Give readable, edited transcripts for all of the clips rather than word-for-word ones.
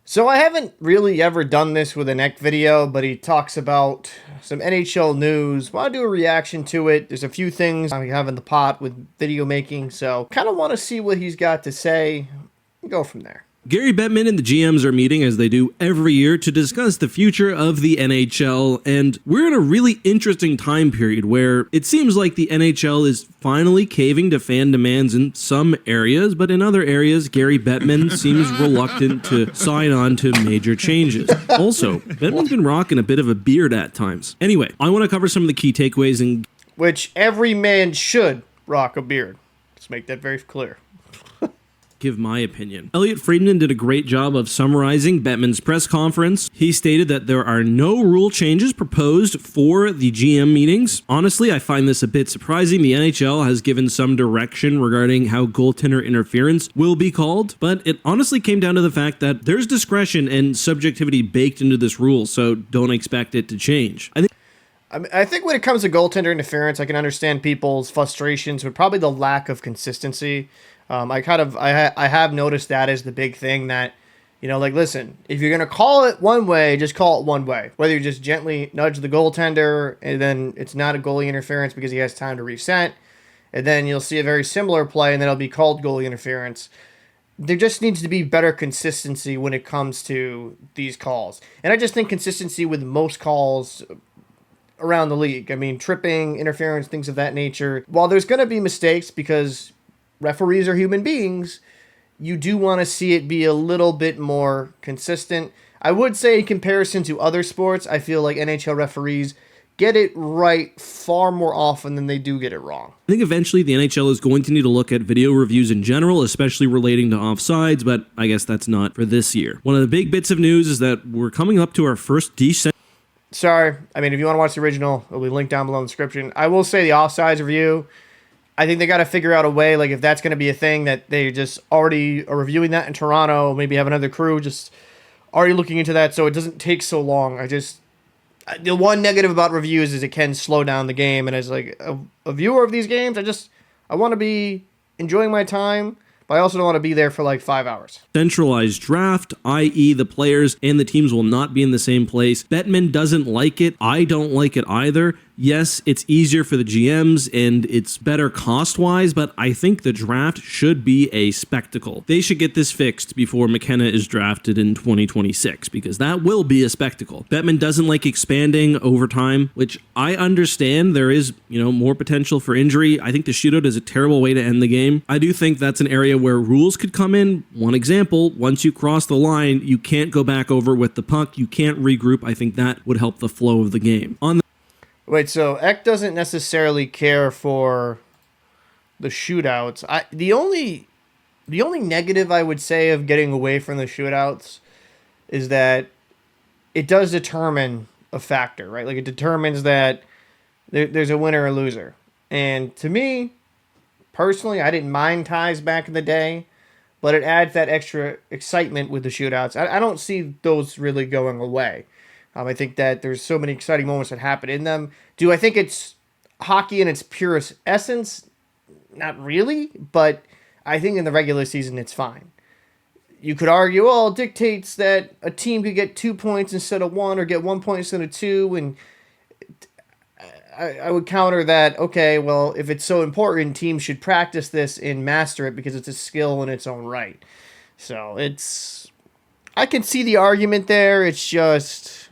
So I haven't really ever done this with an Eck video, but he talks about some NHL news. Want to do a reaction to it. There's a few things I have in the pot with video making, so kind of want to see what he's got to say and go from there. Gary Bettman and the GMs are meeting, as they do every year, to discuss the future of the NHL, and we're in a really interesting time period where it seems like the NHL is finally caving to fan demands in some areas, but in other areas, Gary Bettman seems reluctant to sign on to major changes. Also, Bettman's been rocking a bit of a beard at times. Anyway, I want to cover some of the key takeaways and which every man should rock a beard. Let's make that very clear. Give my opinion. Elliot Friedman did a great job of summarizing Bettman's press conference. He stated that there are no rule changes proposed for the GM meetings. Honestly, I find this a bit surprising. The NHL has given some direction regarding how goaltender interference will be called, but it honestly came down to the fact that there's discretion and subjectivity baked into this rule, so don't expect it to change. I think when it comes to goaltender interference, I can understand people's frustrations with probably the lack of consistency. I have noticed that as the big thing that, like, listen, if you're going to call it one way, just call it one way. Whether you just gently nudge the goaltender and then it's not a goalie interference because he has time to reset, and then you'll see a very similar play and then it'll be called goalie interference. There just needs to be better consistency when it comes to these calls. And I just think consistency with most calls around the league. I mean, tripping, interference, things of that nature. While there's going to be mistakes because referees are human beings, you do want to see it be a little bit more consistent. I would say in comparison to other sports, I feel like NHL referees get it right far more often than they do get it wrong. I think eventually the NHL is going to need to look at video reviews in general, especially relating to offsides, but I guess that's not for this year. One of the big bits of news is that we're coming up to our first Sorry, I mean, if you want to watch the original, it'll be linked down below in the description. I will say the offsides review, I think they got to figure out a way, like if that's going to be a thing that they just already are reviewing that in Toronto, maybe have another crew just already looking into that so it doesn't take so long. The one negative about reviews is it can slow down the game, and as like a viewer of these games, I want to be enjoying my time, but I also don't want to be there for like 5 hours. Centralized draft, i.e. the players and the teams will not be in the same place. Bettman doesn't like it. I don't like it either. Yes, it's easier for the GMs and it's better cost-wise, but I think the draft should be a spectacle. They should get this fixed before McKenna is drafted in 2026, because that will be a spectacle. Bettman doesn't like expanding over time, which I understand. There is, more potential for injury. I think the shootout is a terrible way to end the game. I do think that's an area where rules could come in. One example, once you cross the line, you can't go back over with the puck. You can't regroup. I think that would help the flow of the game. Wait, so Eck doesn't necessarily care for the shootouts. The only negative I would say of getting away from the shootouts is that it does determine a factor, right? Like it determines that there's a winner or loser. And to me, personally, I didn't mind ties back in the day, but it adds that extra excitement with the shootouts. I don't see those really going away. I think that there's so many exciting moments that happen in them. Do I think it's hockey in its purest essence? Not really, but I think in the regular season it's fine. You could argue, well, it dictates that a team could get 2 points instead of 1 or get 1 point instead of 2, and I would counter that, okay, well, if it's so important, teams should practice this and master it because it's a skill in its own right. So I can see the argument there. It's just,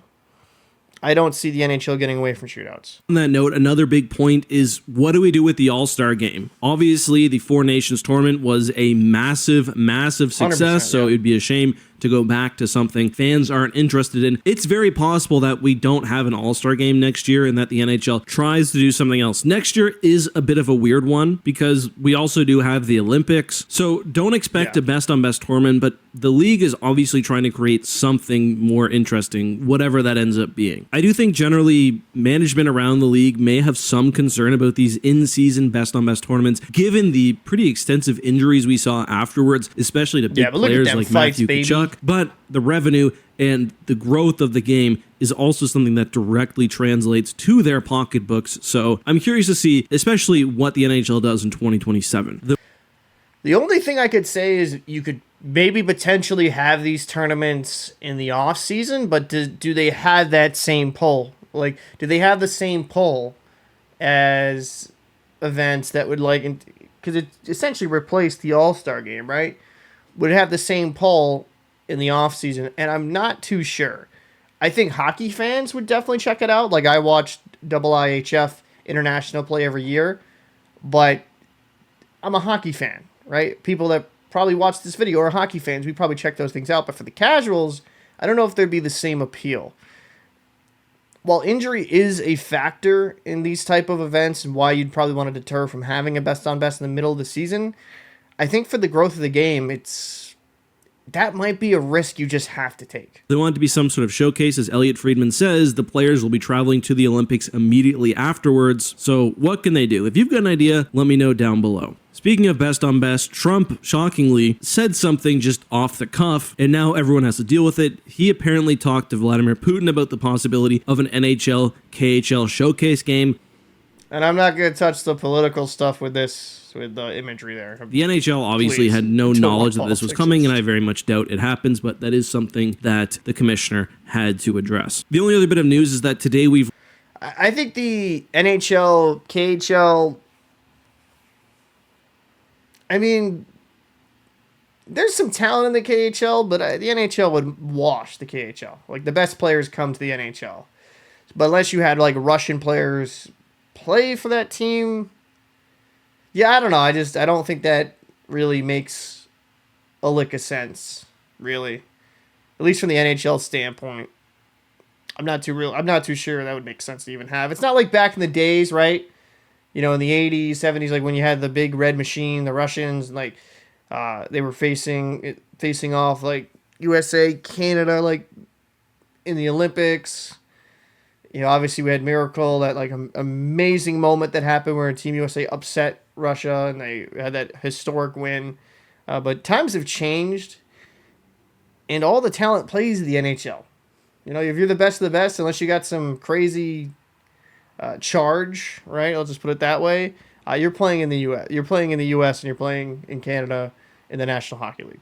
I don't see the NHL getting away from shootouts. On that note, another big point is, what do we do with the All-Star game? Obviously, the Four Nations tournament was a massive, massive success, so it'd be a shame to go back to something fans aren't interested in. It's very possible that we don't have an All-Star game next year and that the NHL tries to do something else. Next year is a bit of a weird one because we also do have the Olympics. So don't expect a best-on-best tournament, but the league is obviously trying to create something more interesting, whatever that ends up being. I do think generally management around the league may have some concern about these in-season best-on-best tournaments, given the pretty extensive injuries we saw afterwards, especially to big players like Matthew Tkachuk. But the revenue and the growth of the game is also something that directly translates to their pocketbooks. So I'm curious to see, especially what the NHL does in 2027. The only thing I could say is you could maybe potentially have these tournaments in the off season, but do they have that same pull? Like, do they have the same pull as events that would like, because it essentially replaced the All-Star game, right? Would it have the same pull in the off season? And I'm not too sure. I think hockey fans would definitely check it out. Like, I watched IIHF International play every year, but I'm a hockey fan, right? People that probably watch this video are hockey fans. We probably check those things out. But for the casuals, I don't know if there'd be the same appeal. While injury is a factor in these type of events and why you'd probably want to deter from having a best on best in the middle of the season, I think for the growth of the game, that might be a risk you just have to take. They want it to be some sort of showcase. As Elliot Friedman says, the players will be traveling to the Olympics immediately afterwards. So what can they do? If you've got an idea, let me know down below. Speaking of best on best, Trump, shockingly, said something just off the cuff, and now everyone has to deal with it. He apparently talked to Vladimir Putin about the possibility of an NHL KHL showcase game. And I'm not going to touch the political stuff with this, with the imagery there. The NHL obviously had no knowledge that this was coming, and I very much doubt it happens, but that is something that the commissioner had to address. The only other bit of news is that today I think the NHL, KHL, I mean, there's some talent in the KHL, but the NHL would wash the KHL. Like, the best players come to the NHL. But unless you had, like, Russian players play for that team, yeah, I don't know. I don't think that really makes a lick of sense, really. At least from the NHL standpoint. I'm not too sure that would make sense to even have. It's not like back in the days, right? You know, in the 80s, 70s, like when you had the big red machine, the Russians, like they were facing off like USA, Canada, like in the Olympics. You know, obviously we had Miracle, that like amazing moment that happened where Team USA upset Russia and they had that historic win. But times have changed, and all the talent plays in the NHL. You know, if you're the best of the best, unless you got some crazy charge, right? I'll just put it that way. You're playing in the U.S. You're playing in the U.S. and you're playing in Canada in the National Hockey League.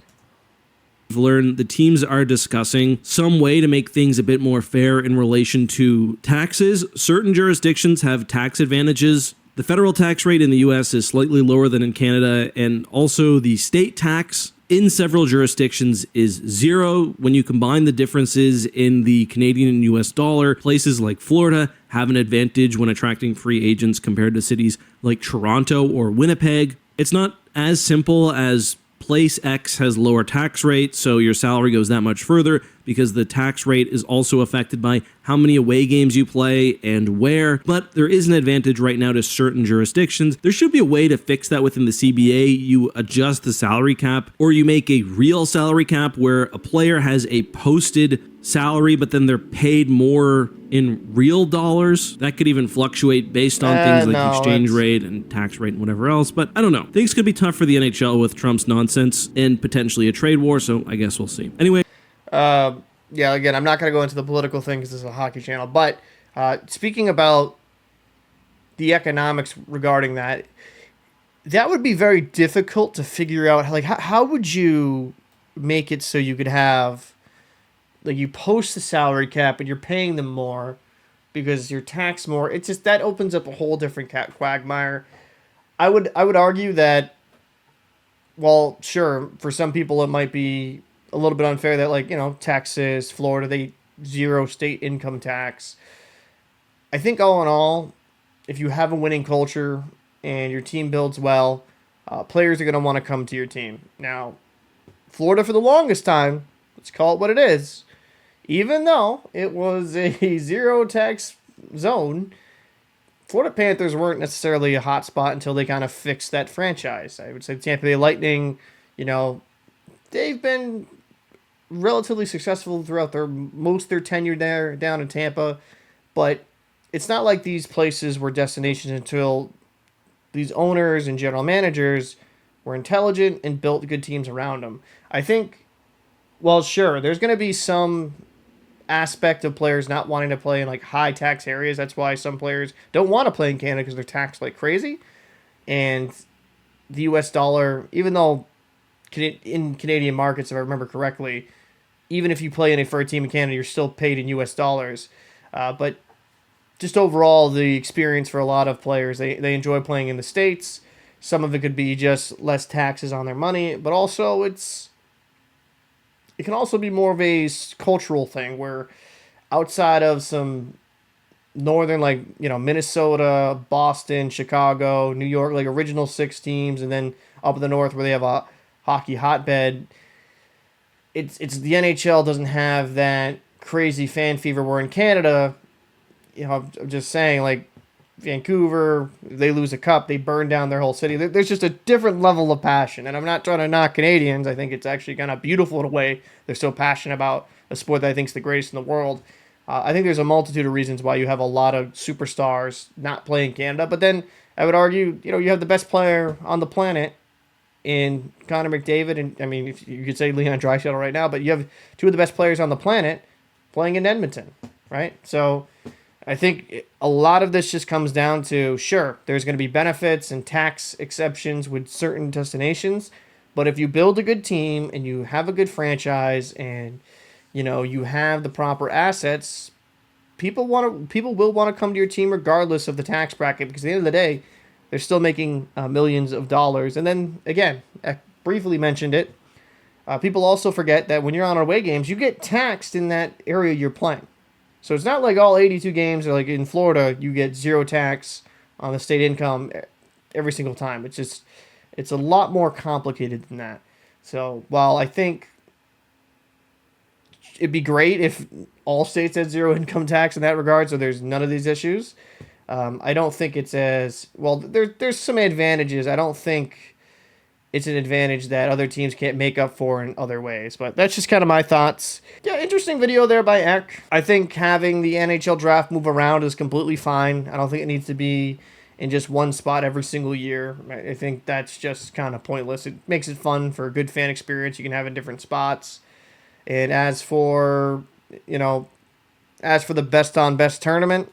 We've learned the teams are discussing some way to make things a bit more fair in relation to taxes. Certain jurisdictions have tax advantages. The federal tax rate in the U.S. is slightly lower than in Canada, and also the state tax in several jurisdictions is zero. When you combine the differences in the Canadian and US dollar, places like Florida have an advantage when attracting free agents compared to cities like Toronto or Winnipeg. It's not as simple as place X has lower tax rate, so your salary goes that much further, because the tax rate is also affected by how many away games you play and where. But there is an advantage right now to certain jurisdictions. There should be a way to fix that within the CBA. You adjust the salary cap, or you make a real salary cap where a player has a posted salary, but then they're paid more in real dollars. That could even fluctuate based on things like exchange rate and tax rate and whatever else. But I don't know. Things could be tough for the NHL with Trump's nonsense and potentially a trade war, so I guess we'll see. Anyway. Yeah, again, I'm not going to go into the political thing because this is a hockey channel, but speaking about the economics regarding that, that would be very difficult to figure out. Like, how would you make it so you could have, like, you post the salary cap and you're paying them more because you're taxed more? It's just, that opens up a whole different quagmire. I would argue that, well, sure, for some people it might be a little bit unfair that, like, you know, Texas, Florida, they zero state income tax. I think all in all, if you have a winning culture and your team builds well, players are going to want to come to your team. Now, Florida for the longest time, let's call it what it is, even though it was a zero tax zone, Florida Panthers weren't necessarily a hot spot until they kind of fixed that franchise. I would say Tampa Bay Lightning, you know, they've been relatively successful throughout their tenure there down in Tampa, but it's not like these places were destinations until these owners and general managers were intelligent and built good teams around them. I think, well, sure, there's going to be some aspect of players not wanting to play in like high tax areas. That's why some players don't want to play in Canada, because they're taxed like crazy. And the US dollar, even though in Canadian markets, if I remember correctly, even if you play for a team in Canada, you're still paid in U.S. dollars. But just overall, the experience for a lot of players, they enjoy playing in the States. Some of it could be just less taxes on their money, but also it can also be more of a cultural thing where outside of some northern, like, Minnesota, Boston, Chicago, New York, like original six teams, and then up in the north where they have a hockey hotbed, it's the NHL doesn't have that crazy fan fever. Where in Canada, I'm just saying, like Vancouver, they lose a cup, they burn down their whole city. There's just a different level of passion, and I'm not trying to knock Canadians. I think it's actually kind of beautiful in a way. They're so passionate about a sport that I think is the greatest in the world. I think there's a multitude of reasons why you have a lot of superstars not playing Canada, but then I would argue, you have the best player on the planet in Connor McDavid, and I mean, if you could say Leon Draisaitl right now, but you have two of the best players on the planet playing in Edmonton, right? So I think a lot of this just comes down to, sure, there's going to be benefits and tax exceptions with certain destinations, but if you build a good team and you have a good franchise and you have the proper assets, people will want to come to your team regardless of the tax bracket, because at the end of the day, they're still making millions of dollars. And then again, I briefly mentioned it. People also forget that when you're on away games, you get taxed in that area you're playing. So it's not like all 82 games are like in Florida, you get zero tax on the state income every single time. It's a lot more complicated than that. So while I think it'd be great if all states had zero income tax in that regard, so there's none of these issues, I don't think it's as well. There's some advantages. I don't think it's an advantage that other teams can't make up for in other ways. But that's just kind of my thoughts. Yeah, interesting video there by Eck. I think having the NHL draft move around is completely fine. I don't think it needs to be in just one spot every single year. I think that's just kind of pointless. It makes it fun for a good fan experience you can have in different spots. And as for the best on best tournament,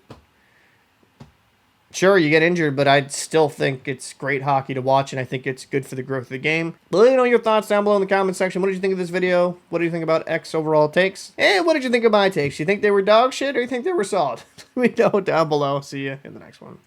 sure, you get injured, but I still think it's great hockey to watch, and I think it's good for the growth of the game. Let me know your thoughts down below in the comment section. What did you think of this video? What do you think about X overall takes? And what did you think of my takes? You think they were dog shit, or you think they were solid? Let me know down below. See you in the next one.